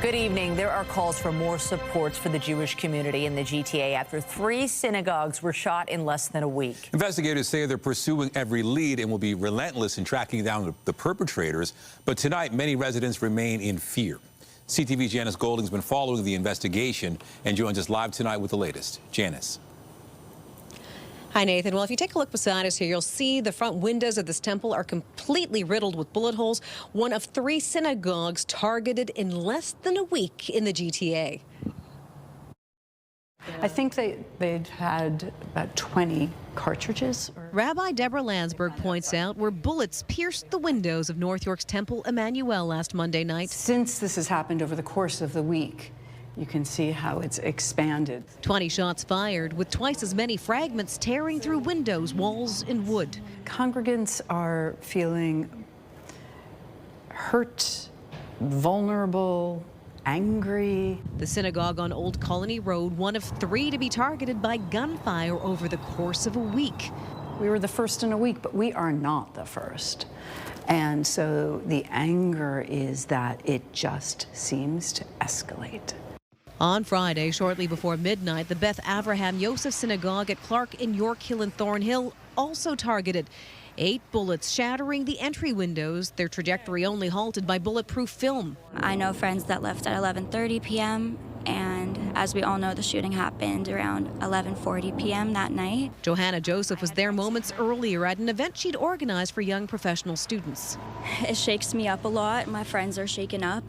Good evening. There are calls for more support for the Jewish community in the GTA after 3 synagogues were shot in less than a week. Investigators say they're pursuing every lead and will be relentless in tracking down the perpetrators. But tonight, many residents remain in fear. CTV's Janice Golding's been following the investigation and joins us live tonight with the latest. Janice. Hi, Nathan. Well, if you take a look beside us here, you'll see the front windows of this temple are completely riddled with bullet holes. One of 3 synagogues targeted in less than a week in the GTA. I think they'd had about 20 cartridges. Rabbi Deborah Landsberg points out where bullets pierced the windows of North York's Temple Emmanuel last Monday night. Since this has happened over the course of the week, you can see how it's expanded. 20 shots fired, with twice as many fragments tearing through windows, walls, and wood. Congregants are feeling hurt, vulnerable, angry. The synagogue on Old Colony Road, one of 3 to be targeted by gunfire over the course of a week. We were the first in a week, but we are not the first. And so the anger is that it just seems to escalate. On Friday, shortly before midnight, the Beth Avraham Yosef Synagogue at Clark in York Hill and Thornhill also targeted. 8 bullets shattering the entry windows, their trajectory only halted by bulletproof film. I know friends that left at 11:30 p.m. and as we all know, the shooting happened around 11:40 p.m. that night. Johanna Joseph was there moments earlier at an event she'd organized for young professional students. It shakes me up a lot. My friends are shaken up.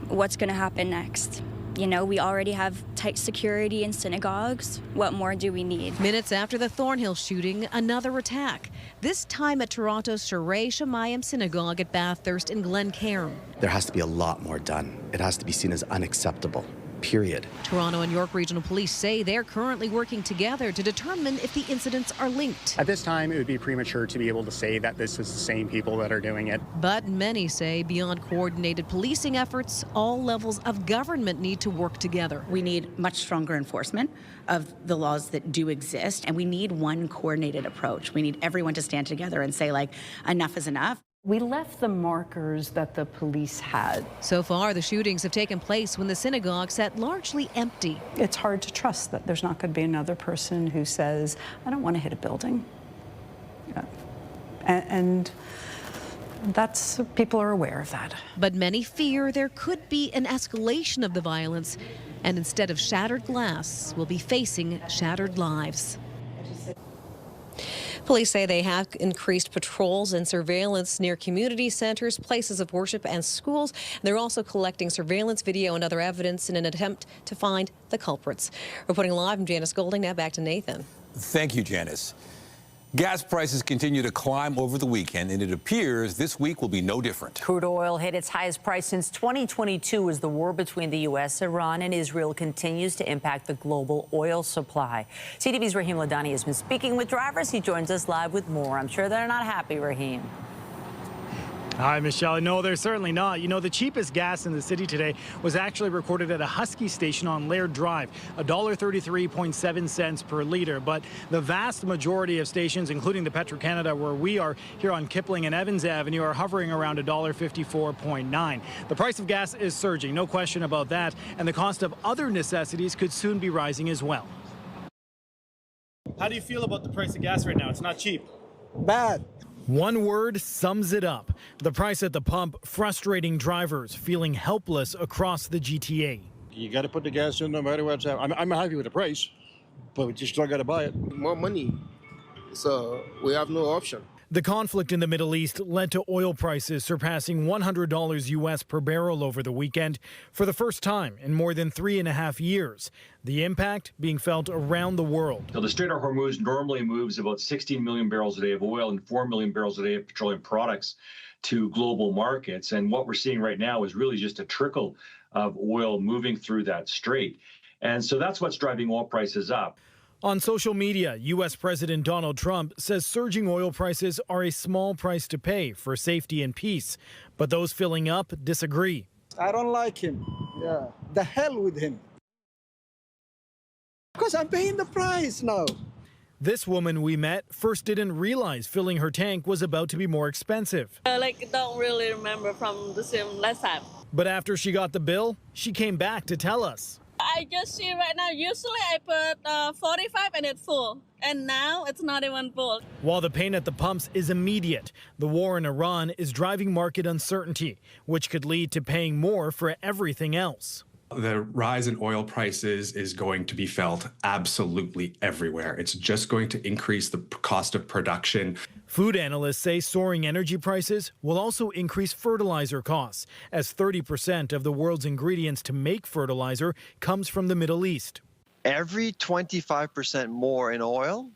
What's going to happen next? You know, we already have tight security in synagogues. What more do we need? Minutes after the Thornhill shooting, another attack. This time at Toronto's Sharei Shemayim Synagogue at Bathurst in Glencairn. There has to be a lot more done. It has to be seen as unacceptable. Period. Toronto and York Regional Police say they're currently working together to determine if the incidents are linked. At this time, it would be premature to be able to say that this is the same people that are doing it. But many say beyond coordinated policing efforts, all levels of government need to work together. We need much stronger enforcement of the laws that do exist, and we need one coordinated approach. We need everyone to stand together and say, like, enough is enough. We left the markers that the police had. So far, the shootings have taken place when the synagogue sat largely empty. It's hard to trust that there's not going to be another person who says, I don't want to hit a building. And that's, people are aware of that. But many fear there could be an escalation of the violence, and instead of shattered glass, we'll be facing shattered lives. Police say they have increased patrols and surveillance near community centers, places of worship, and schools. They're also collecting surveillance video and other evidence in an attempt to find the culprits. Reporting live, I'm Janice Golding. Now back to Nathan. Thank you, Janice. Gas prices continue to climb over the weekend, and it appears this week will be no different. Crude oil hit its highest price since 2022 as the war between the U.S., Iran, and Israel continues to impact the global oil supply. CTV's Raheem Ladani has been speaking with drivers. He joins us live with more. I'm sure they're not happy, Raheem. Hi, Michelle. No, they're certainly not. You know, the cheapest gas in the city today was actually recorded at a Husky station on Laird Drive, $1.33.7 per liter. But the vast majority of stations, including the Petro-Canada where we are here on Kipling and Evans Avenue, are hovering around $1.54.9. The price of gas is surging, no question about that, and the cost of other necessities could soon be rising as well. How do you feel about the price of gas right now? It's not cheap. Bad. One word sums it up. The price at the pump frustrating drivers feeling helpless across the GTA. You got to put the gas in no matter what's happening. I'm happy with the price, but we just still got to buy it. More money, so we have no option. The conflict in the Middle East led to oil prices surpassing $100 U.S. per barrel over the weekend for the first time in more than 3.5 years. The impact being felt around the world. Now, the Strait of Hormuz normally moves about 16 million barrels a day of oil and 4 million barrels a day of petroleum products to global markets. And what we're seeing right now is really just a trickle of oil moving through that strait. And so that's what's driving oil prices up. On social media, U.S. President Donald Trump says surging oil prices are a small price to pay for safety and peace. But those filling up disagree. I don't like him. Yeah, the hell with him. Because I'm paying the price now. This woman we met first didn't realize filling her tank was about to be more expensive. Don't really remember from the same last time. But after she got the bill, she came back to tell us. I just see right now, usually I put 45 and it's full. And now it's not even full. While the pain at the pumps is immediate, the war in Iran is driving market uncertainty, which could lead to paying more for everything else. The rise in oil prices is going to be felt absolutely everywhere. It's just going to increase the cost of production. Food analysts say soaring energy prices will also increase fertilizer costs, as 30% of the world's ingredients to make fertilizer comes from the Middle East. Every 25% more in oil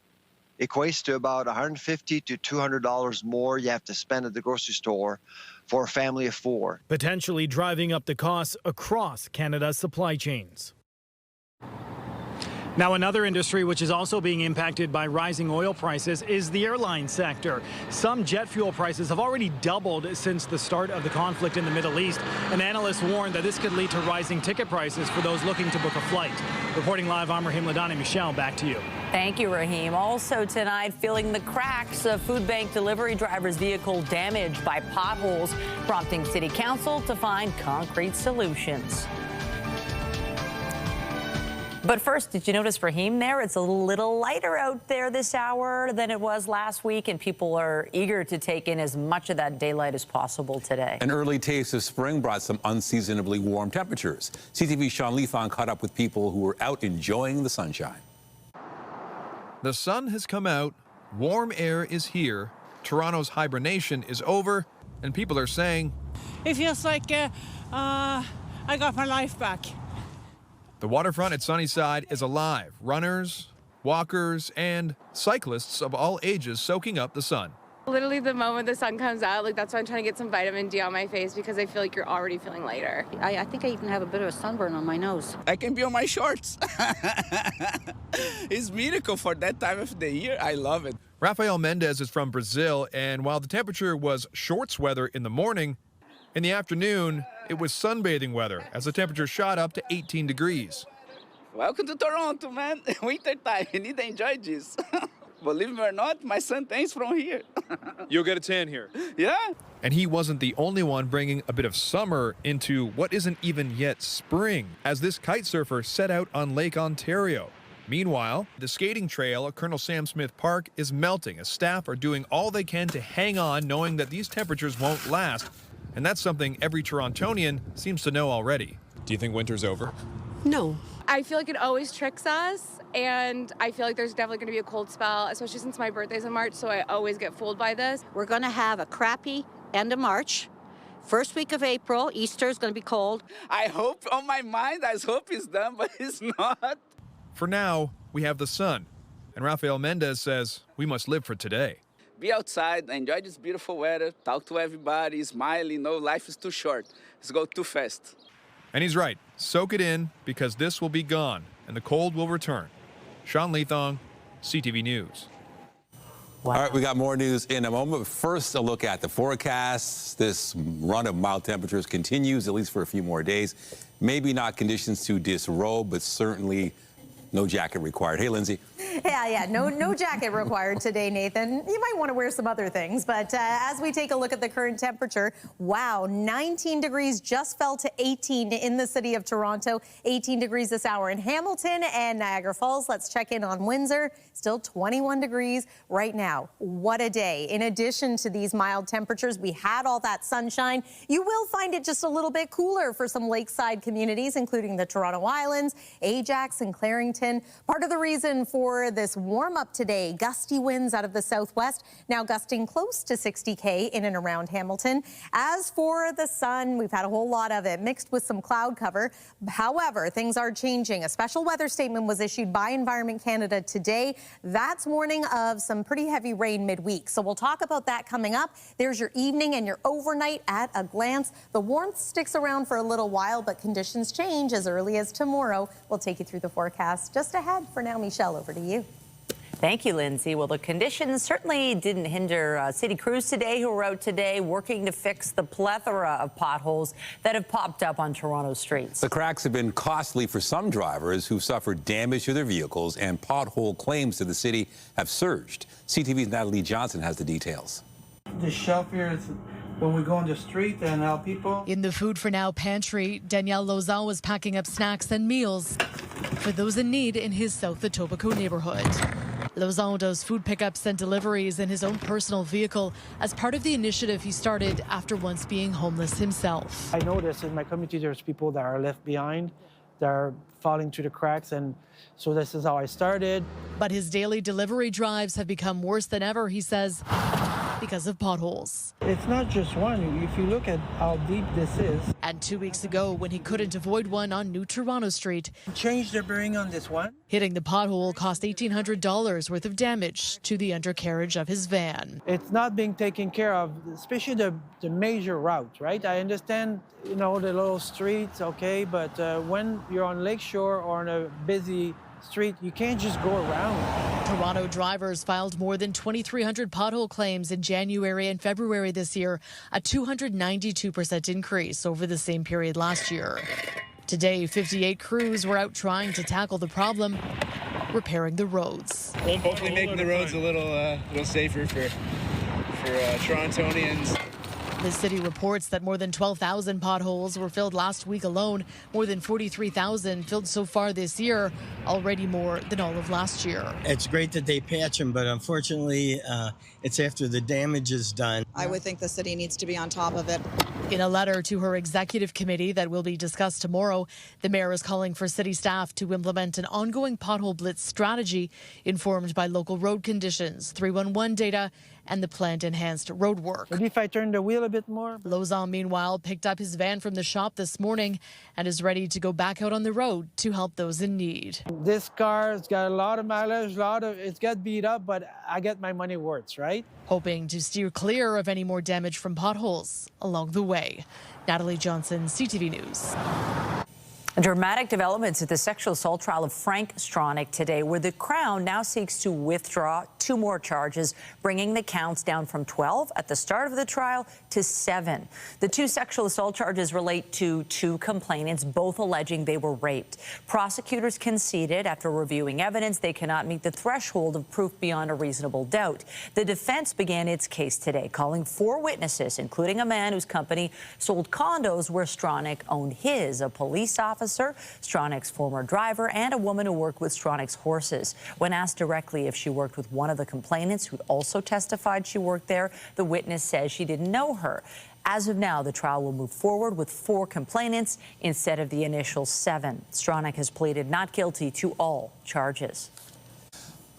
equates to about $150 to $200 more you have to spend at the grocery store for a family of four. Potentially driving up the costs across Canada's supply chains. Now, another industry which is also being impacted by rising oil prices is the airline sector. Some jet fuel prices have already doubled since the start of the conflict in the Middle East, and analysts warn that this could lead to rising ticket prices for those looking to book a flight. Reporting live, I'm Rahim Ladani. Michelle, back to you. Thank you, Rahim. Also tonight, feeling the cracks of food bank delivery drivers' vehicle damaged by potholes, prompting City Council to find concrete solutions. But first, did you notice, Rahim, there? It's a little lighter out there this hour than it was last week, and people are eager to take in as much of that daylight as possible today. An early taste of spring brought some unseasonably warm temperatures. CTV's Sean Leathon caught up with people who were out enjoying the sunshine. The sun has come out, warm air is here, Toronto's hibernation is over, and people are saying, it feels like I got my life back. The waterfront at Sunnyside is alive. Runners, walkers, and cyclists of all ages soaking up the sun. Literally the moment the sun comes out, that's why I'm trying to get some vitamin D on my face, because I feel like you're already feeling lighter. I think I even have a bit of a sunburn on my nose. I can be on my shorts. It's miracle for that time of the year. I love it. Rafael Mendez is from Brazil, and while the temperature was shorts weather in the morning, in the afternoon, it was sunbathing weather as the temperature shot up to 18 degrees. Welcome to Toronto, man. Winter time. You need to enjoy this. Believe me or not, my son thinks from here. You'll get a tan here. Yeah. And he wasn't the only one bringing a bit of summer into what isn't even yet spring, as this kite surfer set out on Lake Ontario. Meanwhile, the skating trail at Colonel Sam Smith Park is melting as staff are doing all they can to hang on, knowing that these temperatures won't last. And that's something every Torontonian seems to know already. Do you think winter's over? No. I feel like it always tricks us, and I feel like there's definitely going to be a cold spell, especially since my birthday's in March, so I always get fooled by this. We're going to have a crappy end of March. First week of April, Easter is going to be cold. I hope, on my mind, I hope it's done, but it's not. For now, we have the sun. And Rafael Mendez says we must live for today. Be outside, enjoy this beautiful weather, talk to everybody, smile. Life is too short. It's go too fast. And he's right. Soak it in, because this will be gone, and the cold will return. Sean Leathong, CTV News. Wow. All right, we got more news in a moment. First, a look at the forecast. This run of mild temperatures continues, at least for a few more days. Maybe not conditions to disrobe, but certainly no jacket required. Hey, Lindsay. Yeah, no jacket required today, Nathan. You might want to wear some other things, but as we take a look at the current temperature, wow, 19 degrees just fell to 18 in the city of Toronto, 18 degrees this hour in Hamilton and Niagara Falls. Let's check in on Windsor, still 21 degrees right now. What a day. In addition to these mild temperatures, we had all that sunshine. You will find it just a little bit cooler for some lakeside communities, including the Toronto Islands, Ajax and Clarington. Part of the reason for this warm up today, gusty winds out of the southwest, now gusting close to 60 in and around Hamilton. As for the sun, we've had a whole lot of it mixed with some cloud cover. However, things are changing. A special weather statement was issued by Environment Canada today. That's warning of some pretty heavy rain midweek. So we'll talk about that coming up. There's your evening and your overnight at a glance. The warmth sticks around for a little while, but conditions change as early as tomorrow. We'll take you through the forecast just ahead. For now, Michelle, over to you. Thank you, Lindsay. Well, the conditions certainly didn't hinder city crews today who were out today working to fix the plethora of potholes that have popped up on Toronto streets. The cracks have been costly for some drivers who've suffered damage to their vehicles, and pothole claims to the city have surged. CTV's Natalie Johnson has the details. The shelf here is when we go on the street and help people. In the Food for Now pantry, Danielle Lozan was packing up snacks and meals for those in need in his South Etobicoke neighborhood. Lozan does food pickups and deliveries in his own personal vehicle as part of the initiative he started after once being homeless himself. I notice in my community there's people that are left behind, that are falling through the cracks, and so this is how I started. But his daily delivery drives have become worse than ever, he says, because of potholes. It's not just one. If you look at how deep this is. And 2 weeks ago, when he couldn't avoid one on New Toronto Street, changed the bearing on this one. Hitting the pothole cost $1,800 worth of damage to the undercarriage of his van. It's not being taken care of, especially the major route, right? I understand, you know, the little streets, okay, but when you're on Lakeshore or on a busy street, you can't just go around. Toronto drivers filed more than 2,300 pothole claims in January and February this year, a 292% increase over the same period last year. Today, 58 crews were out trying to tackle the problem, repairing the roads. Hopefully making the roads a little safer for Torontonians. The city reports that more than 12,000 potholes were filled last week alone, more than 43,000 filled so far this year, already more than all of last year. It's great that they patch them, but unfortunately, it's after the damage is done. I would think the city needs to be on top of it. In a letter to her executive committee that will be discussed tomorrow, the mayor is calling for city staff to implement an ongoing pothole blitz strategy informed by local road conditions, 311 data, and the planned enhanced road work. Maybe if I turn the wheel a bit more. Lozan, meanwhile, picked up his van from the shop this morning and is ready to go back out on the road to help those in need. This car's got a lot of mileage, it's got beat up, but I get my money worth, right? Hoping to steer clear of any more damage from potholes along the way. Natalie Johnson, CTV News. Dramatic developments at the sexual assault trial of Frank Stronach today, where the Crown now seeks to withdraw 2 more charges, bringing the counts down from 12 at the start of the trial to 7. The 2 sexual assault charges relate to 2 complainants, both alleging they were raped. Prosecutors conceded after reviewing evidence they cannot meet the threshold of proof beyond a reasonable doubt. The defense began its case today, calling 4 witnesses, including a man whose company sold condos where Stronach owned his, a police officer, Stronach's former driver, and a woman who worked with Stronach's horses. When asked directly if she worked with one of the complainants who'd also testified she worked there, the witness says she didn't know her. As of now, the trial will move forward with 4 complainants instead of the initial 7. Stronach has pleaded not guilty to all charges.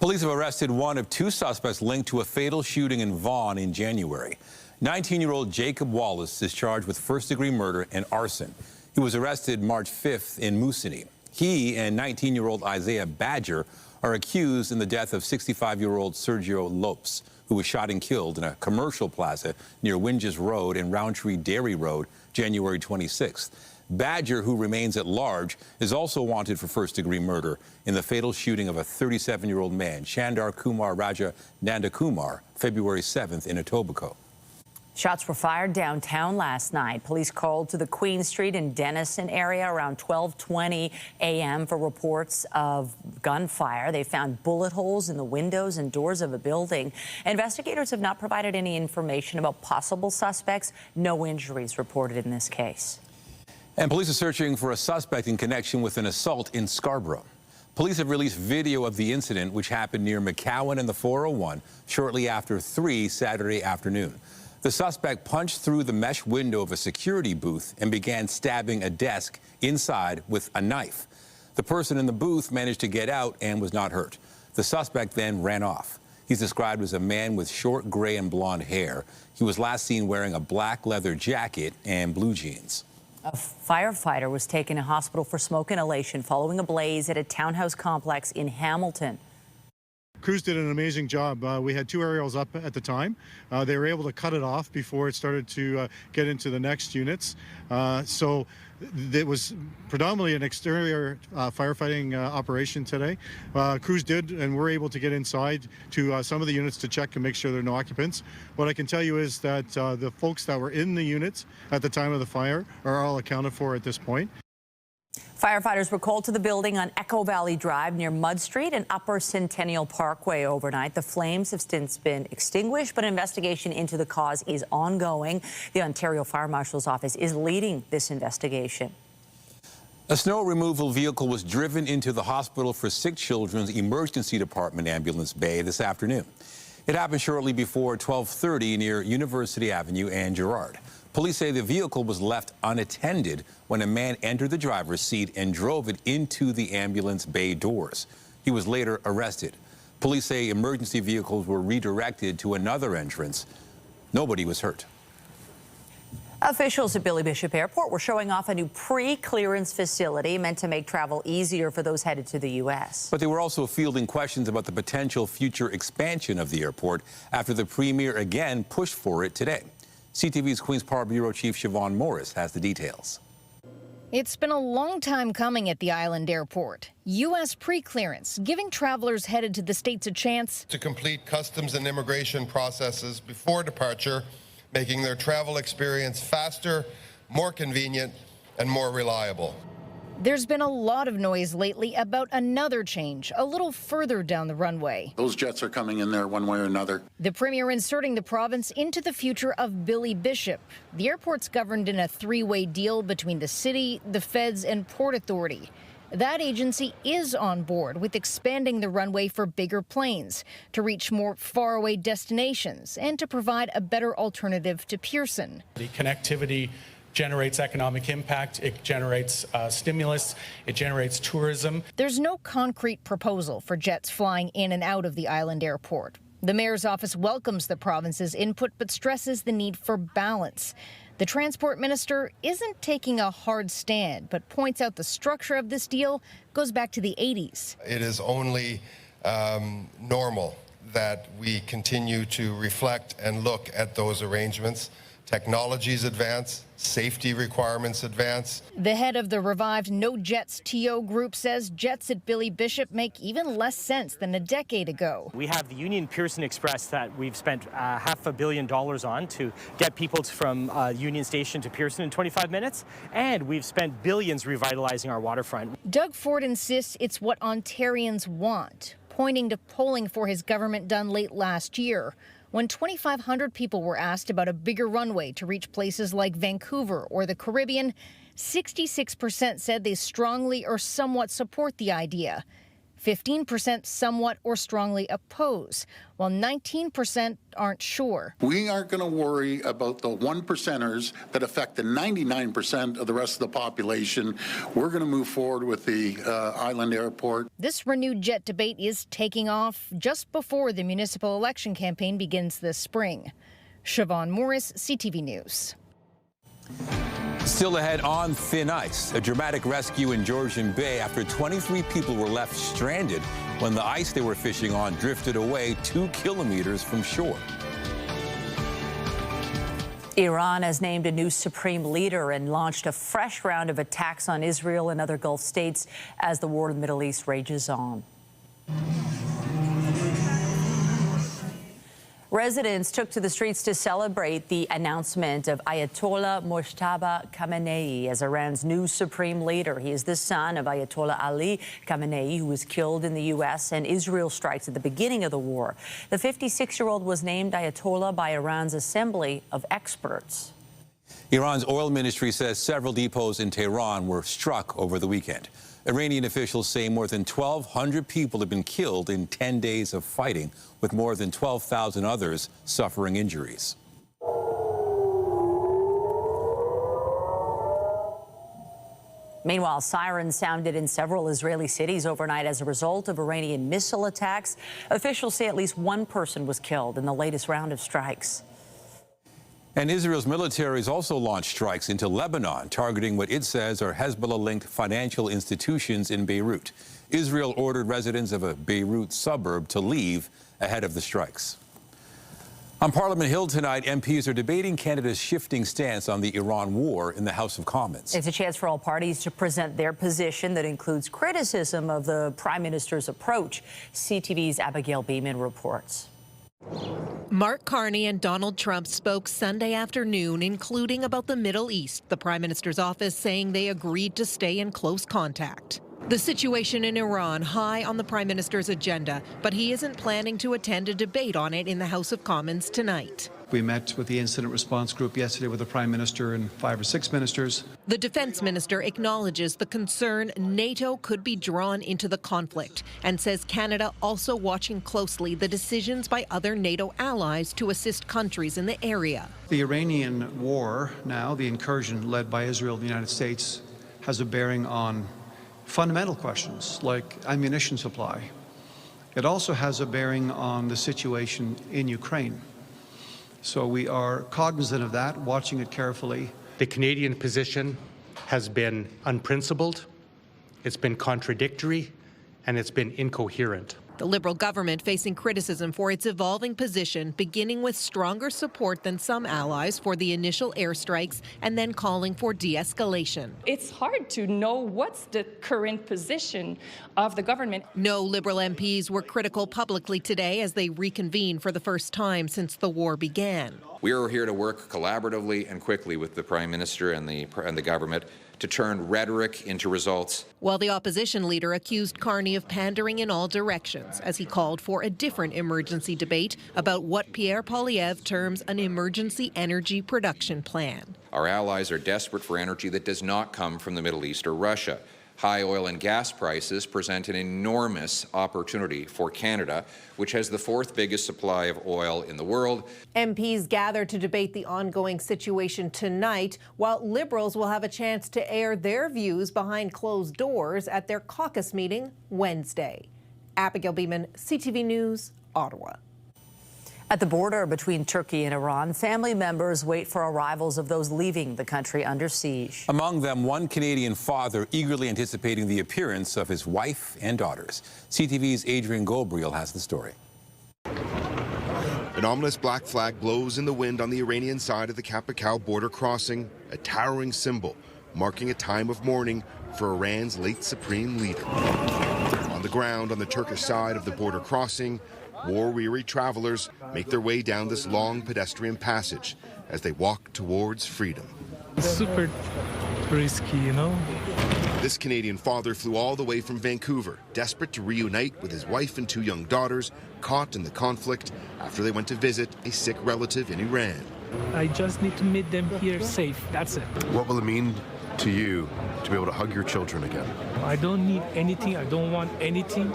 Police have arrested one of 2 suspects linked to a fatal shooting in Vaughn in January. 19-year-old Jacob Wallace is charged with first-degree murder and arson. He was arrested March 5th in Moosonee. He and 19-year-old Isaiah Badger are accused in the death of 65-year-old Sergio Lopes, who was shot and killed in a commercial plaza near Winges Road and Roundtree Dairy Road, January 26th. Badger, who remains at large, is also wanted for first-degree murder in the fatal shooting of a 37-year-old man, Chandar Kumar Raja Nandakumar, February 7th in Etobicoke. Shots were fired downtown last night. Police called to the Queen Street and Denison area around 12:20 a.m. for reports of gunfire. They found bullet holes in the windows and doors of a building. Investigators have not provided any information about possible suspects. No injuries reported in this case. And police are searching for a suspect in connection with an assault in Scarborough. Police have released video of the incident, which happened near McCowan and the 401 shortly after 3 Saturday afternoon. The suspect punched through the mesh window of a security booth and began stabbing a desk inside with a knife. The person in the booth managed to get out and was not hurt. The suspect then ran off. He's described as a man with short gray and blonde hair. He was last seen wearing a black leather jacket and blue jeans. A firefighter was taken to hospital for smoke inhalation following a blaze at a townhouse complex in Hamilton. Crews did an amazing job. We had 2 aerials up at the time. They were able to cut it off before it started to get into the next units. So it was predominantly an exterior firefighting operation today. Crews did and were able to get inside to some of the units to check and make sure there are no occupants. What I can tell you is that the folks that were in the units at the time of the fire are all accounted for at this point. Firefighters were called to the building on Echo Valley Drive near Mud Street and Upper Centennial Parkway overnight. The flames have since been extinguished, but an investigation into the cause is ongoing. The Ontario Fire Marshal's office is leading this investigation. A snow removal vehicle was driven into the Hospital for Sick Children's Emergency Department ambulance bay this afternoon. It happened shortly before 12:30 near University Avenue and Gerrard. Police say the vehicle was left unattended when a man entered the driver's seat and drove it into the ambulance bay doors. He was later arrested. Police say emergency vehicles were redirected to another entrance. Nobody was hurt. Officials at Billy Bishop Airport were showing off a new pre-clearance facility meant to make travel easier for those headed to the U.S. But they were also fielding questions about the potential future expansion of the airport after the premier again pushed for it today. CTV's Queen's Park Bureau Chief Vaughn has the details. It's been a long time coming at the island airport. U.S. pre-clearance, giving travelers headed to the States a chance to complete customs and immigration processes before departure, making their travel experience faster, more convenient, and more reliable. There's been a lot of noise lately about another change a little further down the runway. Those jets are coming in there one way or another. The premier inserting the province into the future of Billy Bishop. The airport's governed in a 3-way deal between the city, the feds, and Port Authority. That agency is on board with expanding the runway for bigger planes to reach more faraway destinations and to provide a better alternative to Pearson. The connectivity generates economic impact, it generates stimulus, it generates tourism. There's no concrete proposal for jets flying in and out of the island airport. The mayor's office welcomes the province's input but stresses the need for balance. The transport minister isn't taking a hard stand but points out the structure of this deal goes back to the 80s. It is only normal that we continue to reflect and look at those arrangements. Technologies advance, safety requirements advance. The head of the revived No Jets TO group says jets at Billy Bishop make even less sense than a decade ago. We have the Union Pearson Express that we've spent $500 million on to get people from Union Station to Pearson in 25 minutes, and we've spent billions revitalizing our waterfront. Doug Ford insists it's what Ontarians want, pointing to polling for his government done late last year, when 2,500 people were asked about a bigger runway to reach places like Vancouver or the Caribbean. 66% said they strongly or somewhat support the idea. 15% somewhat or strongly oppose, while 19% aren't sure. We aren't going to worry about the 1%ers that affect the 99% of the rest of the population. We're going to move forward with the island airport. This renewed jet debate is taking off just before the municipal election campaign begins this spring. Siobhan Morris, CTV News. Still ahead on thin ice, a dramatic rescue in Georgian Bay after 23 people were left stranded when the ice they were fishing on drifted away 2 kilometers from shore. Iran has named a new supreme leader and launched a fresh round of attacks on Israel and other Gulf states as the war in the Middle East rages on. Residents took to the streets to celebrate the announcement of Ayatollah Mojtaba Khamenei as Iran's new supreme leader. He is the son of Ayatollah Ali Khamenei, who was killed in the U.S. and Israel strikes at the beginning of the war. The 56-year-old was named Ayatollah by Iran's Assembly of Experts. Iran's oil ministry says several depots in Tehran were struck over the weekend. Iranian officials say more than 1,200 people have been killed in 10 days of fighting, with more than 12,000 others suffering injuries. Meanwhile, sirens sounded in several Israeli cities overnight as a result of Iranian missile attacks. Officials say at least one person was killed in the latest round of strikes. And Israel's military has also launched strikes into Lebanon, targeting what it says are Hezbollah-linked financial institutions in Beirut. Israel ordered residents of a Beirut suburb to leave ahead of the strikes. On Parliament Hill tonight, MPs are debating Canada's shifting stance on the Iran war in the House of Commons. It's a chance for all parties to present their position that includes criticism of the Prime Minister's approach. CTV's Abigail Beeman reports. Mark Carney and Donald Trump spoke Sunday afternoon, including about the Middle East, the Prime Minister's office saying they agreed to stay in close contact. The situation in Iran high on the Prime Minister's agenda, but he isn't planning to attend a debate on it in the House of Commons tonight. We met with the incident response group yesterday with the Prime Minister and 5 or 6 ministers. The Defense Minister acknowledges the concern NATO could be drawn into the conflict and says Canada also watching closely the decisions by other NATO allies to assist countries in the area. The Iranian war now, the incursion led by Israel and the United States, has a bearing on fundamental questions like ammunition supply. It also has a bearing on the situation in Ukraine. So we are cognizant of that, watching it carefully. The Canadian position has been unprincipled, it's been contradictory, and it's been incoherent. The Liberal government facing criticism for its evolving position, beginning with stronger support than some allies for the initial airstrikes and then calling for de-escalation. It's hard to know what's the current position of the government. No Liberal MPs were critical publicly today as they reconvene for the first time since the war began. We are here to work collaboratively and quickly with the Prime Minister and the government to turn rhetoric into results. While the opposition leader accused Carney of pandering in all directions as he called for a different emergency debate about what Pierre Poilievre terms an emergency energy production plan. Our allies are desperate for energy that does not come from the Middle East or Russia. High oil and gas prices present an enormous opportunity for Canada, which has the 4th biggest supply of oil in the world. MPs gather to debate the ongoing situation tonight, while Liberals will have a chance to air their views behind closed doors at their caucus meeting Wednesday. Abigail Beeman, CTV News, Ottawa. At the border between Turkey and Iran, family members wait for arrivals of those leaving the country under siege. Among them, one Canadian father eagerly anticipating the appearance of his wife and daughters. CTV's Adrian Gobriel has the story. An ominous black flag blows in the wind on the Iranian side of the Kapakau border crossing, a towering symbol marking a time of mourning for Iran's late supreme leader. On the ground on the Turkish side of the border crossing, war-weary travelers make their way down this long pedestrian passage as they walk towards freedom. It's super risky, you know? This Canadian father flew all the way from Vancouver, desperate to reunite with his wife and 2 young daughters caught in the conflict after they went to visit a sick relative in Iran. I just need to meet them here safe, that's it. What will it mean to you to be able to hug your children again? I don't need anything, I don't want anything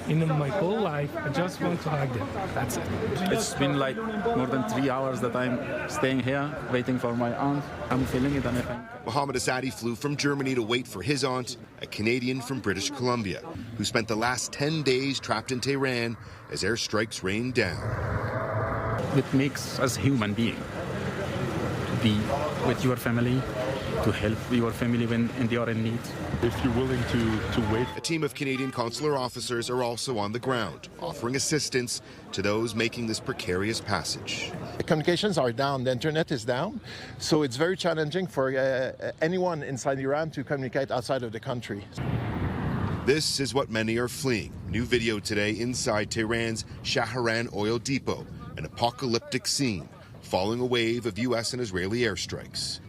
in my whole life. I just want to hug them, that's it. It's been like more than 3 hours that I'm staying here, waiting for my aunt. I'm feeling it. Mohammed Asadi flew from Germany to wait for his aunt, a Canadian from British Columbia, who spent the last 10 days trapped in Tehran as airstrikes rained down. It makes us human beings to be with your family, to help your family when they are in need. If you're willing to wait. A team of Canadian consular officers are also on the ground, offering assistance to those making this precarious passage. The communications are down, the internet is down, so it's very challenging for anyone inside Iran to communicate outside of the country. This is what many are fleeing. New video today inside Tehran's Shahran oil depot, an apocalyptic scene following a wave of U.S. and Israeli airstrikes.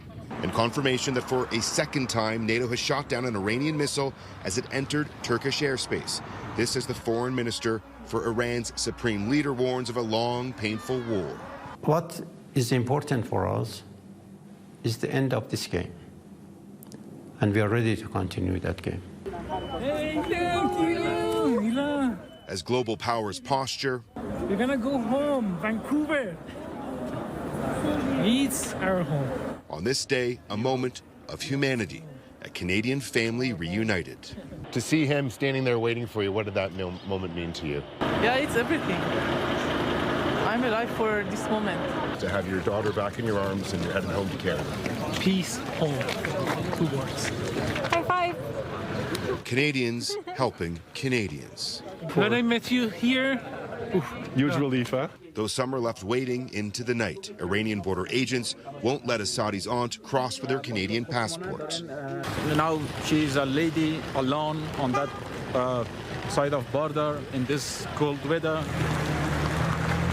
And confirmation that for a second time, NATO has shot down an Iranian missile as it entered Turkish airspace. This as the foreign minister for Iran's supreme leader warns of a long, painful war. What is important for us is the end of this game. And we are ready to continue that game. Thank you. As global powers posture, we're gonna go home, Vancouver. It's our home. On this day, a moment of humanity, a Canadian family reunited. To see him standing there waiting for you, what did that moment mean to you? Yeah, it's everything. I'm alive for this moment. To have your daughter back in your arms and you're heading home to Canada. Peace, home. 2 words. High five. Canadians helping Canadians. When I met you here, Huge relief, huh? Though some are left waiting into the night, Iranian border agents won't let Assadi's aunt cross with her Canadian passport. Now she's a lady alone on that side of border in this cold weather.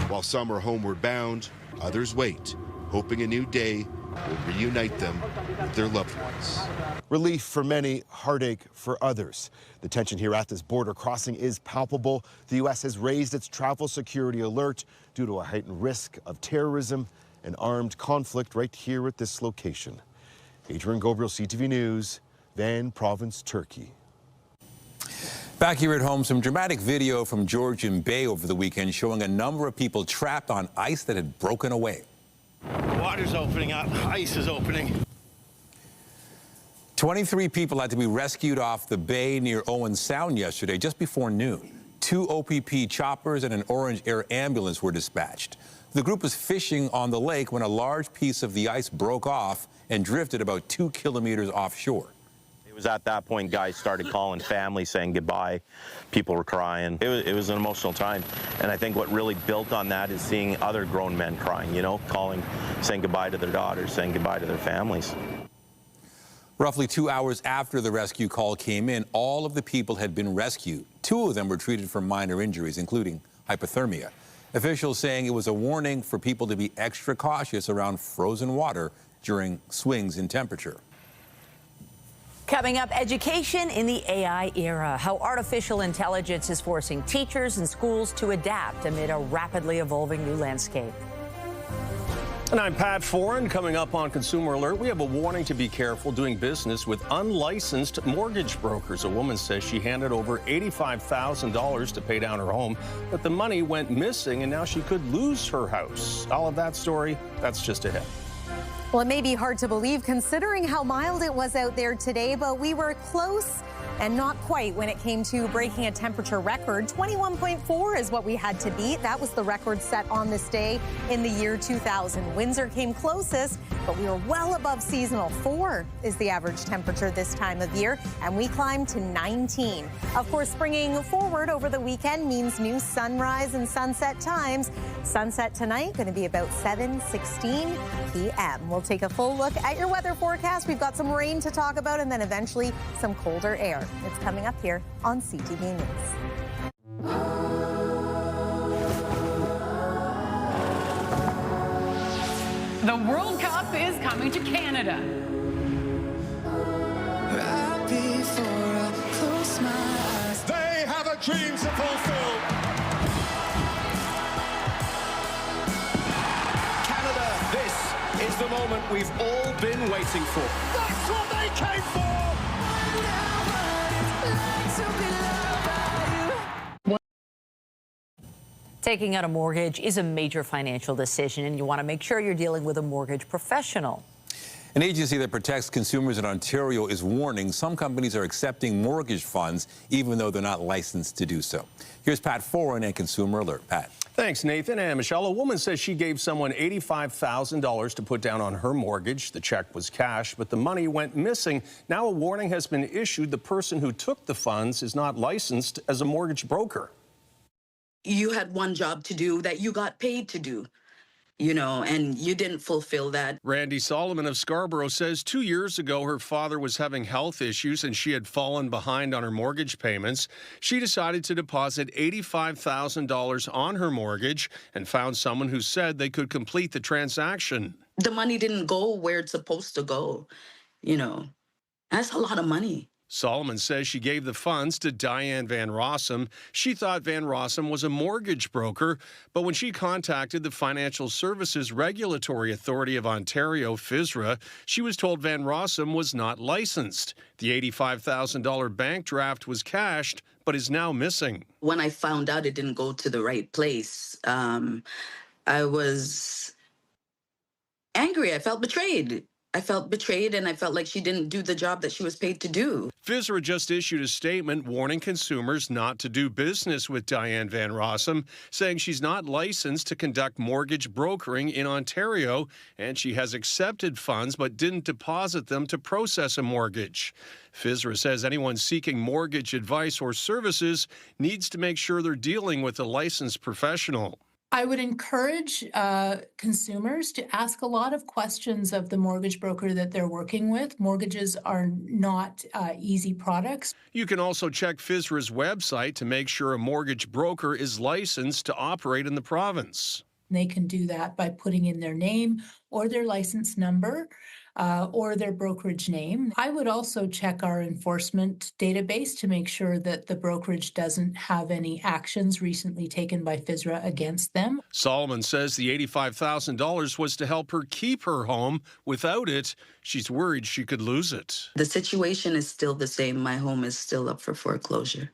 While some are homeward bound, others wait, hoping a new day will reunite them with their loved ones. Relief for many, heartache for others. The tension here at this border crossing is palpable. The U.S. has raised its travel security alert due to a heightened risk of terrorism and armed conflict right here at this location. Adrian Gobriel, CTV News, Van Province, Turkey. Back here at home, some dramatic video from Georgian Bay over the weekend showing a number of people trapped on ice that had broken away. Water's opening up, ice is opening. 23 people had to be rescued off the bay near Owen Sound yesterday just before noon. 2 OPP choppers and an Orange Air ambulance were dispatched. The group was fishing on the lake when a large piece of the ice broke off and drifted about 2 kilometers offshore. It was at that point guys started calling family saying goodbye. People were crying. It was an emotional time. And I think what really built on that is seeing other grown men crying, you know, calling, saying goodbye to their daughters, saying goodbye to their families. Roughly 2 hours after the rescue call came in, all of the people had been rescued. 2 of them were treated for minor injuries, including hypothermia. Officials saying it was a warning for people to be extra cautious around frozen water during swings in temperature. Coming up, education in the AI era, how artificial intelligence is forcing teachers and schools to adapt amid a rapidly evolving new landscape. And I'm Pat Foran. Coming up on Consumer Alert, we have a warning to be careful doing business with unlicensed mortgage brokers. A woman says she handed over $85,000 to pay down her home, but the money went missing and now she could lose her house. All of that story, that's just ahead. Well, it may be hard to believe considering how mild it was out there today, but we were close and not quite when it came to breaking a temperature record. 21.4 is what we had to beat. That was the record set on this day in the year 2000. Windsor came closest, but we were well above seasonal. 4 is the average temperature this time of year, and we climbed to 19. Of course, springing forward over the weekend means new sunrise and sunset times. Sunset tonight going to be about 7:16 p.m. We'll take a full look at your weather forecast. We've got some rain to talk about and then eventually some colder air. It's coming up here on CTV News. The World Cup is coming to Canada. Right before I close my eyes, they have a dream to fulfill. Canada, this is the moment we've all been waiting for. That's what they came for! Taking out a mortgage is a major financial decision, and you want to make sure you're dealing with a mortgage professional. An agency that protects consumers in Ontario is warning some companies are accepting mortgage funds even though they're not licensed to do so. Here's Pat Foran and Consumer Alert. Pat. Thanks, Nathan. And Michelle, a woman says she gave someone $85,000 to put down on her mortgage. The check was cash, but the money went missing. Now a warning has been issued. The person who took the funds is not licensed as a mortgage broker. You had one job to do that you got paid to do, you know, and you didn't fulfill that. Randy Solomon of Scarborough says 2 years ago her father was having health issues and she had fallen behind on her mortgage payments. She decided to deposit $85,000 on her mortgage and found someone who said they could complete the transaction. The money didn't go where it's supposed to go, you know. That's a lot of money. Solomon says she gave the funds to Diane Van Rossum. She thought Van Rossum was a mortgage broker, but when she contacted the Financial Services Regulatory Authority of Ontario, FSRA, she was told Van Rossum was not licensed. The $85,000 bank draft was cashed, but is now missing. When I found out it didn't go to the right place, I was angry. I felt betrayed. I felt betrayed, and I felt like she didn't do the job that she was paid to do. FSRA just issued a statement warning consumers not to do business with Diane Van Rossum, saying she's not licensed to conduct mortgage brokering in Ontario, and she has accepted funds but didn't deposit them to process a mortgage. FSRA says anyone seeking mortgage advice or services needs to make sure they're dealing with a licensed professional. I would encourage consumers to ask a lot of questions of the mortgage broker that they're working with. Mortgages are not easy products. You can also check FSRA's website to make sure a mortgage broker is licensed to operate in the province. They can do that by putting in their name or their license number or their brokerage name. I would also check our enforcement database to make sure that the brokerage doesn't have any actions recently taken by FSRA against them. Solomon says the $85,000 was to help her keep her home. Without it, she's worried she could lose it. The situation is still the same. My home is still up for foreclosure.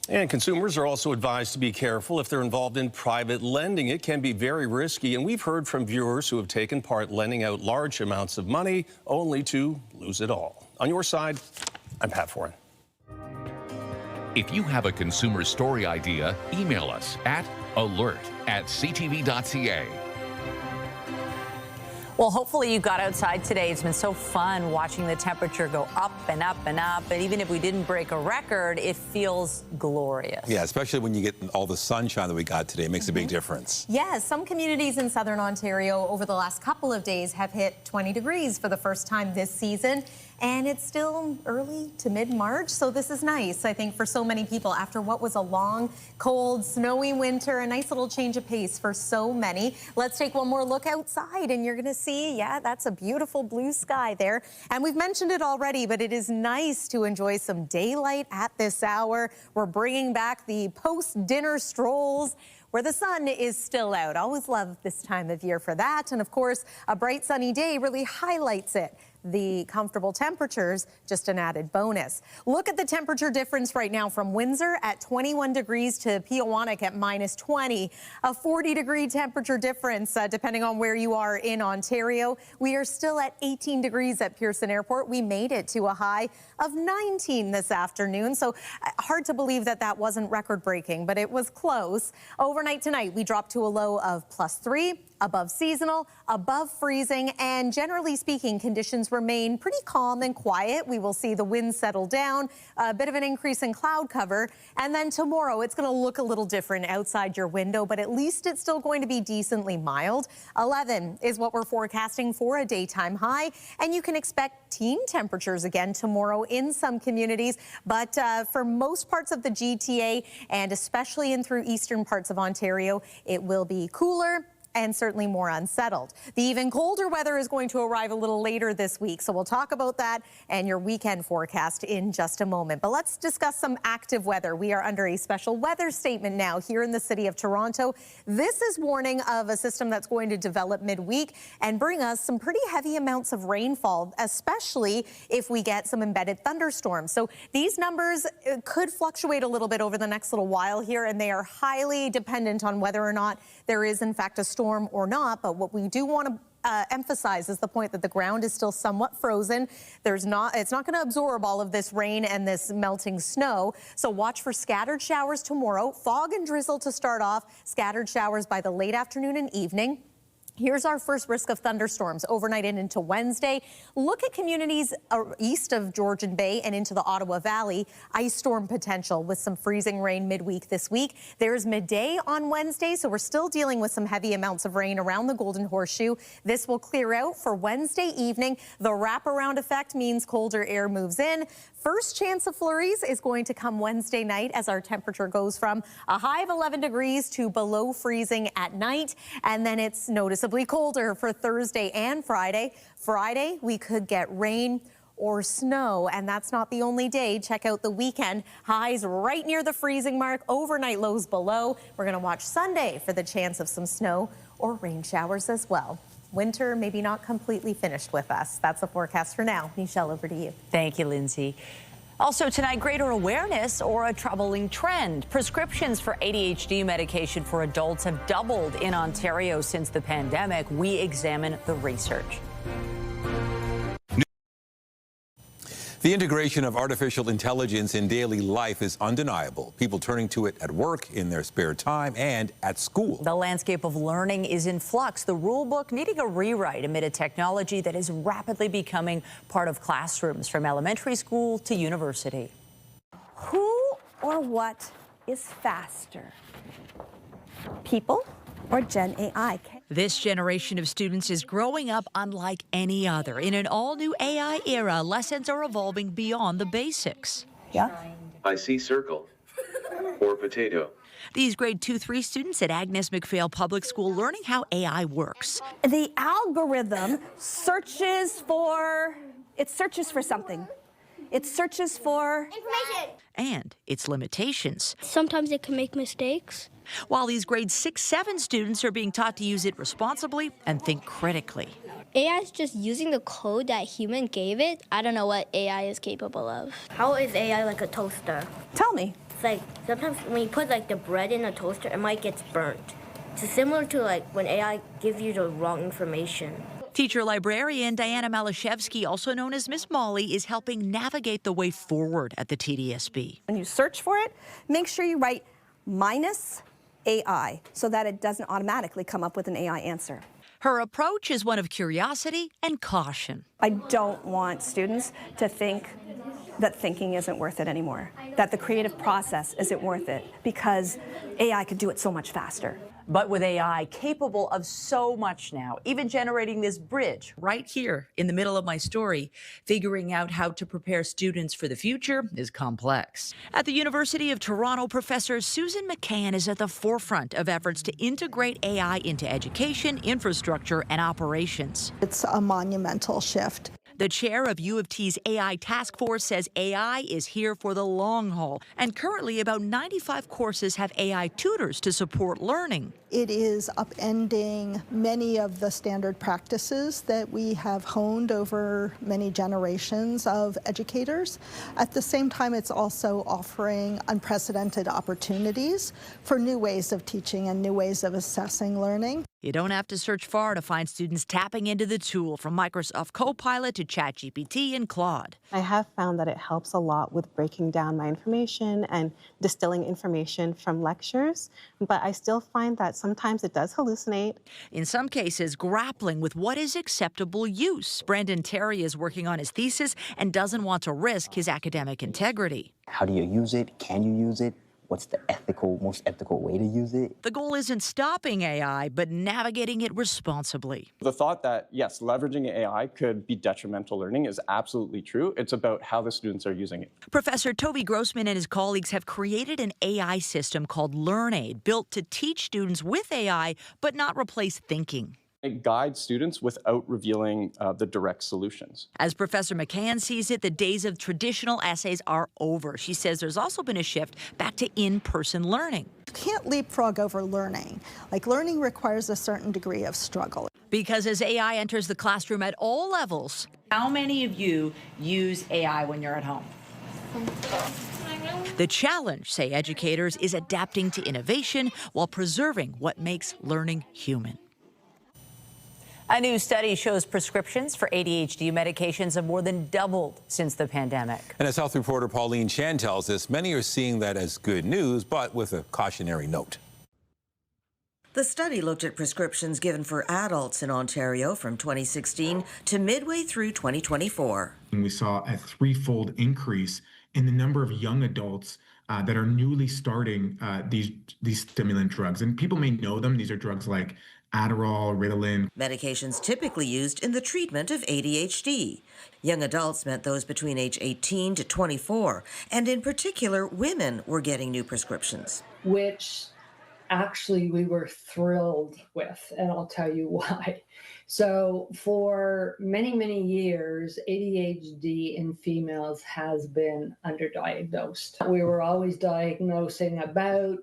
And consumers are also advised to be careful if they're involved in private lending. It can be very risky, and we've heard from viewers who have taken part lending out large amounts of money only to lose it all. On your side, I'm Pat Foran. If you have a consumer story idea, email us at alert@ctv.ca. Well, hopefully you got outside today. It's been so fun watching the temperature go up and up and up. But even if we didn't break a record, it feels glorious. Yeah, especially when you get all the sunshine that we got today. It makes a big difference. Yes, some communities in southern Ontario over the last couple of days have hit 20 degrees for the first time this season. And it's still early to mid-March, so this is nice, I think, for so many people after what was a long, cold, snowy winter, a nice little change of pace for so many. Let's take one more look outside, and you're going to see, yeah, that's a beautiful blue sky there. And we've mentioned it already, but it is nice to enjoy some daylight at this hour. We're bringing back the post-dinner strolls where the sun is still out. Always love this time of year for that. And of course, a bright sunny day really highlights it. The comfortable temperatures, just an added bonus. Look at the temperature difference right now from Windsor at 21 degrees to Peawanuck at -20. A 40-degree temperature difference depending on where you are in Ontario. We are still at 18 degrees at Pearson Airport. We made it to a high of 19 this afternoon. So hard to believe that that wasn't record-breaking, but it was close. Overnight tonight, we dropped to a low of +3. Above seasonal, above freezing, and generally speaking, conditions remain pretty calm and quiet. We will see the wind settle down, a bit of an increase in cloud cover, and then tomorrow it's going to look a little different outside your window, but at least it's still going to be decently mild. 11 is what we're forecasting for a daytime high, and you can expect teen temperatures again tomorrow in some communities, but for most parts of the GTA and especially in through eastern parts of Ontario, it will be cooler and certainly more unsettled. The even colder weather is going to arrive a little later this week, so we'll talk about that and your weekend forecast in just a moment. But let's discuss some active weather. We are under a special weather statement now here in the city of Toronto. This is warning of a system that's going to develop midweek and bring us some pretty heavy amounts of rainfall, especially if we get some embedded thunderstorms. So these numbers could fluctuate a little bit over the next little while here, and they are highly dependent on whether or not there is in fact a storm or not. But what we do want to emphasize is the point that the ground is still somewhat frozen. It's not going to absorb all of this rain and this melting snow. So watch for scattered showers tomorrow. Fog and drizzle to start off. Scattered showers by the late afternoon and evening. Here's our first risk of thunderstorms overnight and into Wednesday. Look at communities east of Georgian Bay and into the Ottawa Valley. Ice storm potential with some freezing rain midweek this week. There's midday on Wednesday, so we're still dealing with some heavy amounts of rain around the Golden Horseshoe. This will clear out for Wednesday evening. The wraparound effect means colder air moves in. First chance of flurries is going to come Wednesday night as our temperature goes from a high of 11 degrees to below freezing at night. And then it's noticeably colder for Thursday and Friday. Friday, we could get rain or snow, and that's not the only day. Check out the weekend. Highs right near the freezing mark, overnight lows below. We're going to watch Sunday for the chance of some snow or rain showers as well. Winter maybe not completely finished with us. That's the forecast for now. Michelle, over to you. Thank you, Lindsay. Also tonight, greater awareness or a troubling trend. Prescriptions for ADHD medication for adults have doubled in Ontario since the pandemic. We examine the research. The integration of artificial intelligence in daily life is undeniable. People turning to it at work, in their spare time, and at school. The landscape of learning is in flux, the rule book needing a rewrite amid a technology that is rapidly becoming part of classrooms from elementary school to university. Who or what is faster? People or Gen AI? This generation of students is growing up unlike any other. In an all-new AI era, lessons are evolving beyond the basics. Yeah. I see circle or potato. These grade 2-3 students at Agnes McPhail Public School learning how AI works. The algorithm searches for something. It searches for information and its limitations. Sometimes it can make mistakes. While these grade 6-7 students are being taught to use it responsibly and think critically. AI is just using the code that human gave it. I don't know what AI is capable of. How is AI like a toaster? Tell me. It's like sometimes when you put like the bread in a toaster, it might get burnt. It's similar to like when AI gives you the wrong information. Teacher librarian Diana Malashevsky, also known as Miss Molly, is helping navigate the way forward at the TDSB. When you search for it, make sure you write -AI so that it doesn't automatically come up with an AI answer. Her approach is one of curiosity and caution. I don't want students to think that thinking isn't worth it anymore, that the creative process isn't worth it, because AI could do it so much faster. But with AI capable of so much now, even generating this bridge right here in the middle of my story, figuring out how to prepare students for the future is complex. At the University of Toronto, Professor Susan McCann is at the forefront of efforts to integrate AI into education, infrastructure, and operations. It's a monumental shift. The chair of U of T's AI task force says AI is here for the long haul, and currently about 95 courses have AI tutors to support learning. It is upending many of the standard practices that we have honed over many generations of educators. At the same time, it's also offering unprecedented opportunities for new ways of teaching and new ways of assessing learning. You don't have to search far to find students tapping into the tool, from Microsoft Copilot to ChatGPT and Claude. I have found that it helps a lot with breaking down my information and distilling information from lectures, but I still find that sometimes it does hallucinate. In some cases, grappling with what is acceptable use. Brandon Terry is working on his thesis and doesn't want to risk his academic integrity. How do you use it? Can you use it? What's the most ethical way to use it? The goal isn't stopping AI, but navigating it responsibly. The thought that, yes, leveraging AI could be detrimental learning is absolutely true. It's about how the students are using it. Professor Toby Grossman and his colleagues have created an AI system called LearnAid, built to teach students with AI, but not replace thinking. It guides students without revealing the direct solutions. As Professor McCann sees it, the days of traditional essays are over. She says there's also been a shift back to in-person learning. You can't leapfrog over learning. Like, learning requires a certain degree of struggle. Because as AI enters the classroom at all levels. How many of you use AI when you're at home? The challenge, say educators, is adapting to innovation while preserving what makes learning human. A new study shows prescriptions for ADHD medications have more than doubled since the pandemic. And as health reporter Pauline Chan tells us, many are seeing that as good news, but with a cautionary note. The study looked at prescriptions given for adults in Ontario from 2016 to midway through 2024. And we saw a threefold increase in the number of young adults that are newly starting these stimulant drugs. And people may know them. These are drugs like Adderall, Ritalin. Medications typically used in the treatment of ADHD. Young adults meant those between age 18 to 24, and in particular, women were getting new prescriptions. Which actually we were thrilled with, and I'll tell you why. So for many, many years, ADHD in females has been underdiagnosed. We were always diagnosing about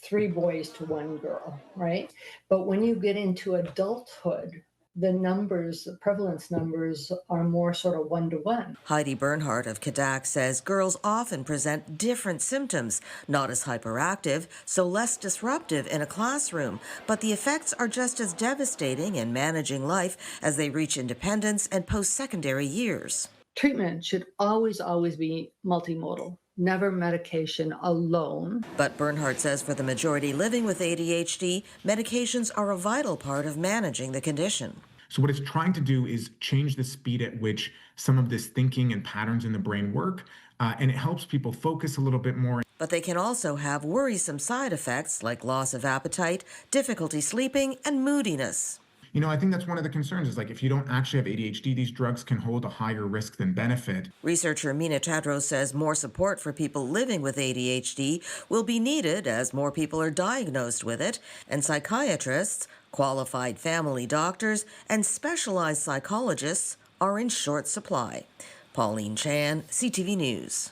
3 boys to 1 girl, right? But when you get into adulthood, the numbers, the prevalence numbers are more sort of 1 to 1. Heidi Bernhardt of Quebec says girls often present different symptoms, not as hyperactive, so less disruptive in a classroom, but the effects are just as devastating in managing life as they reach independence and post-secondary years. treatment should always be multimodal, never medication alone. But Bernhardt says for the majority living with ADHD, medications are a vital part of managing the condition. So what it's trying to do is change the speed at which some of this thinking and patterns in the brain work, and it helps people focus a little bit more. But they can also have worrisome side effects like loss of appetite, difficulty sleeping, and moodiness. You know, I think that's one of the concerns is like if you don't actually have ADHD, these drugs can hold a higher risk than benefit. Researcher Mina Tadros says more support for people living with ADHD will be needed as more people are diagnosed with it, and psychiatrists, qualified family doctors, and specialized psychologists are in short supply. Pauline Chan, CTV News.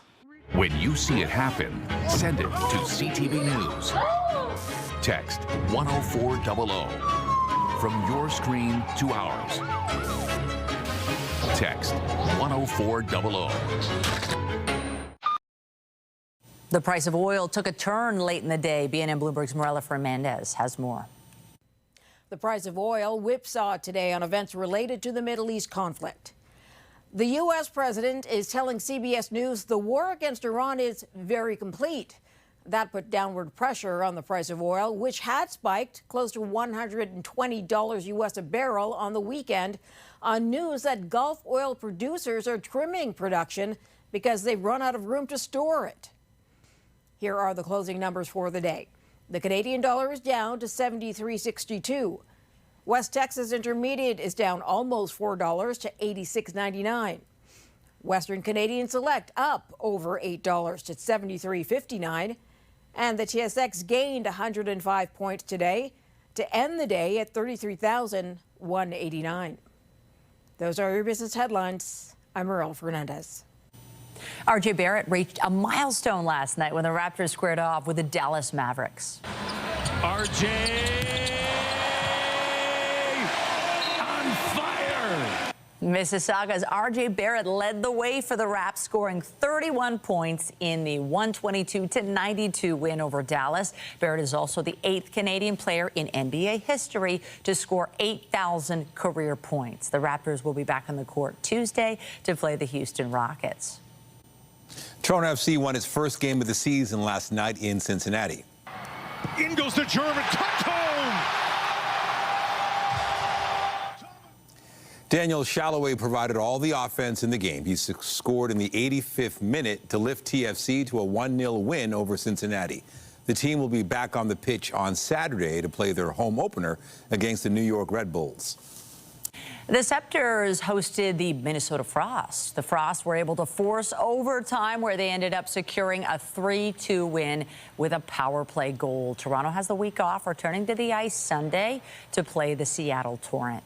When you see it happen, send it to CTV News. Text 10400. From your screen to ours. Text 10400. The price of oil took a turn late in the day. BNN Bloomberg's Morella Fernandez has more. The price of oil whipsawed today on events related to the Middle East conflict. The U.S. president is telling CBS News the war against Iran is very complete. That put downward pressure on the price of oil, which had spiked close to $120 U.S. a barrel on the weekend, on news that Gulf oil producers are trimming production because they've run out of room to store it. Here are the closing numbers for the day. The Canadian dollar is down to $73.62. West Texas Intermediate is down almost $4 to $86.99. Western Canadian Select up over $8 to $73.59. And the TSX gained 105 points today to end the day at 33,189. Those are your business headlines. I'm Morella Fernandez. RJ Barrett reached a milestone last night when the Raptors squared off with the Dallas Mavericks. RJ on fire! Mississauga's RJ Barrett led the way for the Raps, scoring 31 points in the 122-92 win over Dallas. Barrett is also the 8th Canadian player in NBA history to score 8,000 career points. The Raptors will be back on the court Tuesday to play the Houston Rockets. Toronto FC won its first game of the season last night in Cincinnati. In goes the German, tucked home! Daniel Shalloway provided all the offense in the game. He scored in the 85th minute to lift TFC to a 1-0 win over Cincinnati. The team will be back on the pitch on Saturday to play their home opener against the New York Red Bulls. The Scepters hosted the Minnesota Frost. The Frost were able to force overtime, where they ended up securing a 3-2 win with a power play goal. Toronto has the week off, returning to the ice Sunday to play the Seattle Torrent.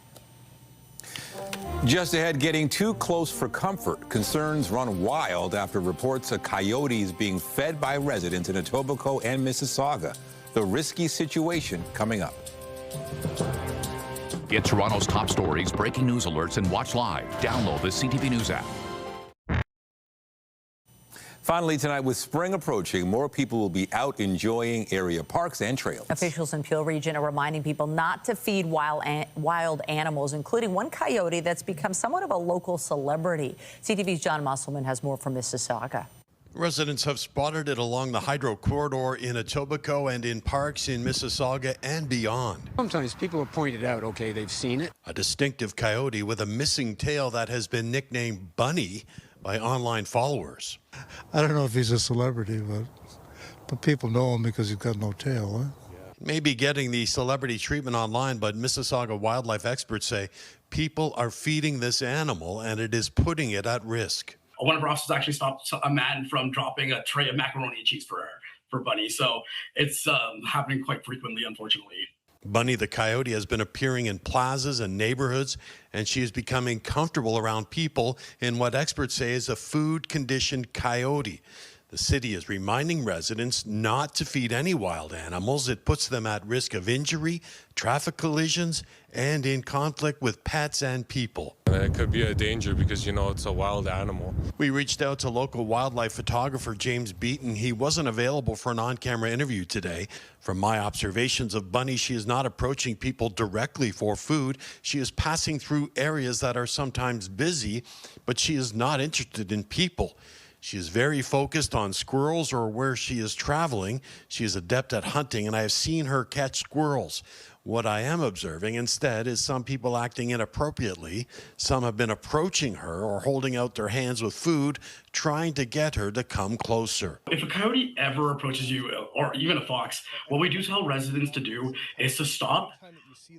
Just ahead, getting too close for comfort. Concerns run wild after reports of coyotes being fed by residents in Etobicoke and Mississauga. The risky situation coming up. Get Toronto's top stories, breaking news alerts, and watch live. Download the CTV News app. Finally tonight, with spring approaching, more people will be out enjoying area parks and trails. Officials in Peel Region are reminding people not to feed wild animals, including one coyote that's become somewhat of a local celebrity. CTV's John Musselman has more from Mississauga. Residents have spotted it along the hydro corridor in Etobicoke and in parks in Mississauga and beyond. Sometimes people have pointed out, okay, they've seen it. A distinctive coyote with a missing tail that has been nicknamed Bunny by online followers. I don't know if he's a celebrity, but people know him because he's got no tail. Huh? Maybe getting the celebrity treatment online, but Mississauga wildlife experts say people are feeding this animal and it is putting it at risk. One of our officers actually stopped a man from dropping a tray of macaroni and cheese for Bunny. So it's happening quite frequently, unfortunately. Bunny the coyote has been appearing in plazas and neighborhoods, and she is becoming comfortable around people in what experts say is a food-conditioned coyote. The city is reminding residents not to feed any wild animals. It puts them at risk of injury, traffic collisions, and in conflict with pets and people. It could be a danger because, you know, it's a wild animal. We reached out to local wildlife photographer James Beaton. He wasn't available for an on-camera interview today. From my observations of Bunny, she is not approaching people directly for food. She is passing through areas that are sometimes busy, but she is not interested in people. She is very focused on squirrels or where she is traveling. She is adept at hunting, and I have seen her catch squirrels. What I am observing instead is some people acting inappropriately. Some have been approaching her or holding out their hands with food, trying to get her to come closer. If a coyote ever approaches you, or even a fox, what we do tell residents to do is to stop.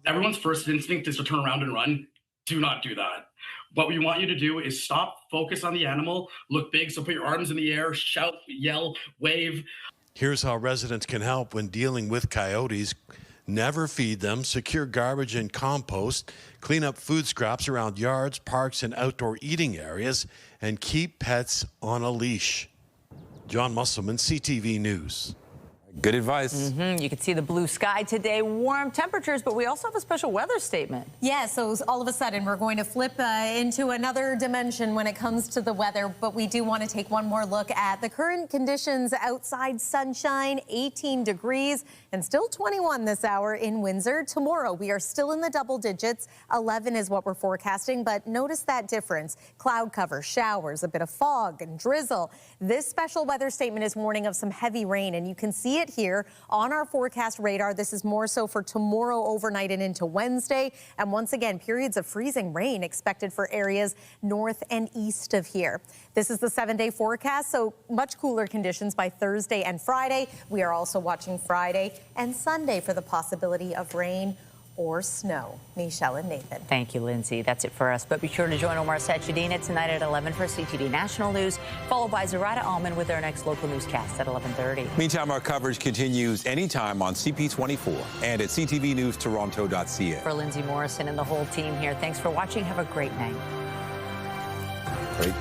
Everyone's first instinct is to turn around and run. Do not do that. What we want you to do is stop, focus on the animal, look big, so put your arms in the air, shout, yell, wave. Here's how residents can help when dealing with coyotes. Never feed them, secure garbage and compost, clean up food scraps around yards, parks, and outdoor eating areas, and keep pets on a leash. John Musselman, CTV News. Good advice. You can see the blue sky today, warm temperatures, but we also have a special weather statement. Yeah, so all of a sudden we're going to flip into another dimension when it comes to the weather, but we do want to take one more look at the current conditions outside. Sunshine, 18 degrees, and still 21 this hour in Windsor. Tomorrow we are still in the double digits. 11 is what we're forecasting, but notice that difference. Cloud cover, showers, a bit of fog and drizzle. This special weather statement is warning of some heavy rain, and you can see it here on our forecast radar. This is more so for tomorrow overnight and into Wednesday. And once again, periods of freezing rain expected for areas north and east of here. This is the 7-day forecast, so much cooler conditions by Thursday and Friday. We are also watching Friday and Sunday for the possibility of rain or snow. Michelle and Nathan. Thank you, Lindsay. That's it for us. But be sure to join Omar Sachedina tonight at 11 for CTV National News, followed by Zarada Alman with our next local newscast at 11:30. Meantime, our coverage continues anytime on CP24 and at ctvnewstoronto.ca. For Lindsay Morrison and the whole team here, thanks for watching. Have a great night. Great.